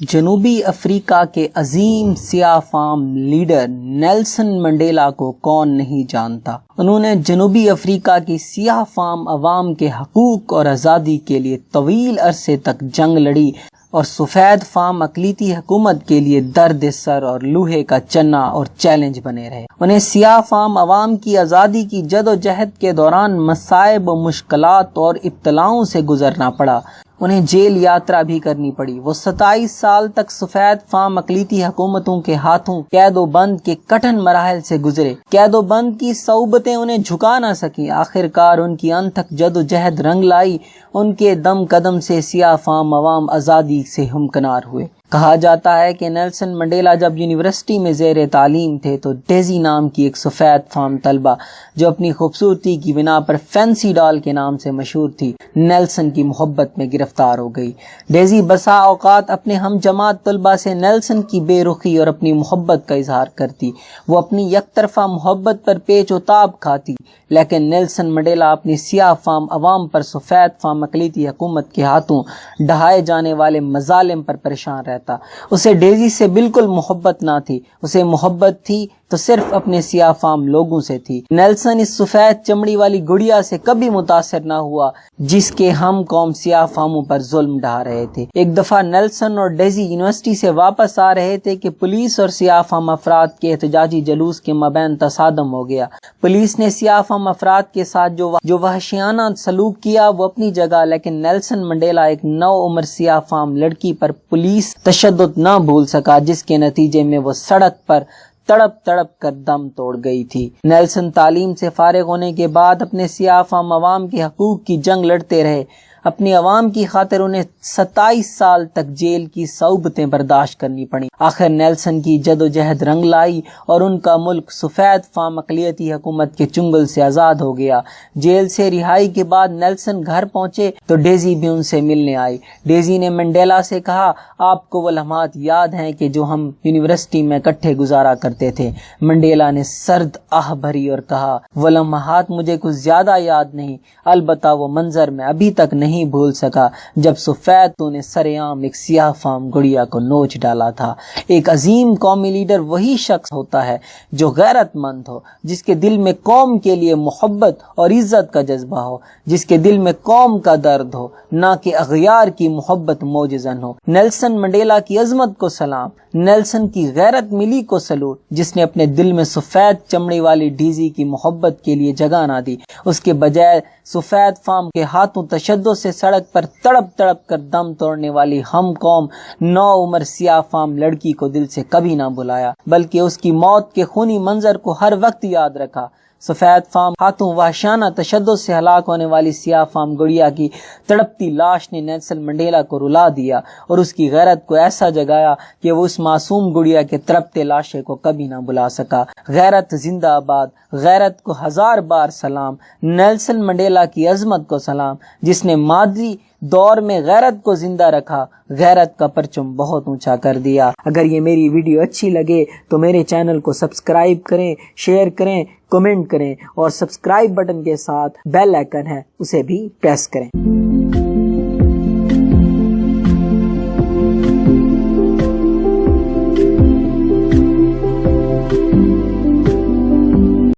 جنوبی افریقہ کے عظیم سیاہ فام لیڈر نیلسن منڈیلا کو کون نہیں جانتا۔ انہوں نے جنوبی افریقہ کی سیاہ فام عوام کے حقوق اور آزادی کے لیے طویل عرصے تک جنگ لڑی اور سفید فام اقلیتی حکومت کے لیے درد سر اور لوہے کا چنا اور چیلنج بنے رہے۔ انہیں سیاہ فام عوام کی آزادی کی جدوجہد کے دوران مصائب و مشکلات اور ابتلاؤں سے گزرنا پڑا۔ انہیں جیل یاترا بھی کرنی پڑی۔ وہ 27 سال تک سفید فام اقلیتی حکومتوں کے ہاتھوں قید و بند کے کٹھن مراحل سے گزرے۔ قید و بند کی صعوبتیں انہیں جھکا نہ سکیں۔ آخرکار ان کی انتھک جدوجہد رنگ لائی۔ ان کے دم قدم سے سیاہ فام عوام آزادی سے ہمکنار ہوئے۔ کہا جاتا ہے کہ نیلسن منڈیلا جب یونیورسٹی میں زیر تعلیم تھے تو ڈیزی نام کی ایک سفید فام طلبہ جو اپنی خوبصورتی کی بنا پر فینسی ڈال کے نام سے مشہور تھی، نیلسن کی محبت میں گرفتار ہو گئی۔ ڈیزی بسا اوقات اپنے ہم جماعت طلبہ سے نیلسن کی بے رخی اور اپنی محبت کا اظہار کرتی۔ وہ اپنی یک طرفہ محبت پر پیچ و تاب کھاتی، لیکن نیلسن منڈیلا اپنی سیاہ فام عوام پر سفید فام اقلیتی حکومت کے ہاتھوں ڈھائے جانے والے مظالم پر پریشان رہتا۔ اسے ڈیزی سے بالکل محبت نہ تھی۔ اسے محبت تھی تو صرف اپنے سیاہ فام لوگوں سے تھی۔ نیلسن اس سفید چمڑی والی گڑیا سے کبھی متاثر نہ ہوا جس کے ہم قوم سیاہ فاموں پر ظلم ڈھا رہے تھے۔ ایک دفعہ نیلسن اور ڈیزی یونیورسٹی سے واپس آ رہے تھے کہ پولیس اور سیاہ فام افراد کے احتجاجی جلوس کے مابین تصادم ہو گیا۔ پولیس نے سیاہ فام افراد کے ساتھ جو وحشیانہ سلوک کیا وہ اپنی جگہ، لیکن نیلسن منڈیلا ایک نو عمر سیاہ فام لڑکی پر پولیس تشدد نہ بھول سکا، جس کے نتیجے میں وہ سڑک پر تڑپ تڑپ کر دم توڑ گئی تھی۔ نیلسن تعلیم سے فارغ ہونے کے بعد اپنے سیاہ فام عوام کے حقوق کی جنگ لڑتے رہے۔ اپنی عوام کی خاطر انہیں 27 سال تک جیل کی صعوبتیں برداشت کرنی پڑیں۔ آخر نیلسن کی جدوجہد رنگ لائی اور ان کا ملک سفید فام اقلیتی حکومت کے چنگل سے آزاد ہو گیا۔ جیل سے رہائی کے بعد نیلسن گھر پہنچے تو ڈیزی بھی ان سے ملنے آئی۔ ڈیزی نے منڈیلا سے کہا، آپ کو وہ لمحات یاد ہیں کہ جو ہم یونیورسٹی میں اکٹھے گزارا کرتے تھے؟ منڈیلا نے سرد آہ بھری اور کہا، وہ لمحات مجھے کچھ زیادہ یاد نہیں، البتہ وہ منظر میں ابھی تک نہیں بھول سکا جب سفید تو نے سر عام ایک سیاہ فام گڑیا کو نوچ ڈالا تھا۔ ایک عظیم قومی لیڈر وہی شخص ہوتا ہے جو غیرت مند ہو، جس کے دل میں قوم کے لیے محبت اور عزت کا جذبہ ہو، جس کے دل میں قوم کا درد ہو، نہ کہ اغیار کی محبت موجزن ہو۔ نیلسن منڈیلا کی عظمت کو سلام، نیلسن کی غیرت ملی کو سلوٹ، جس نے اپنے دل میں سفید چمڑی والی ڈیزی کی محبت کے لیے جگہ نہ دی۔ اس کے بجائے سفید فام کے ہاتھوں تشدد سے سڑک پر تڑپ تڑپ کر دم توڑنے والی ہم قوم نو عمر سیاہ فام لڑکی کو دل سے کبھی نہ بلایا، بلکہ اس کی موت کے خونی منظر کو ہر وقت یاد رکھا۔ سفید فام ہاتھوں وحشیانہ تشدد سے ہلاک ہونے والی سیاہ فام گڑیا کی تڑپتی لاش نے نیلسن منڈیلا کو رلا دیا اور اس کی غیرت کو ایسا جگایا کہ وہ اس معصوم گڑیا کے تڑپتے لاشے کو کبھی نہ بلا سکا۔ غیرت زندہ آباد، غیرت کو 1000 بار سلام، نیلسن منڈیلا کی عظمت کو سلام، جس نے ماضی دور میں غیرت کو زندہ رکھا، غیرت کا پرچم بہت اونچا کر دیا۔ اگر یہ میری ویڈیو اچھی لگے تو میرے چینل کو سبسکرائب کریں، شیئر کریں، کمنٹ کریں اور سبسکرائب بٹن کے ساتھ بیل آئیکن ہے اسے بھی پریس کریں۔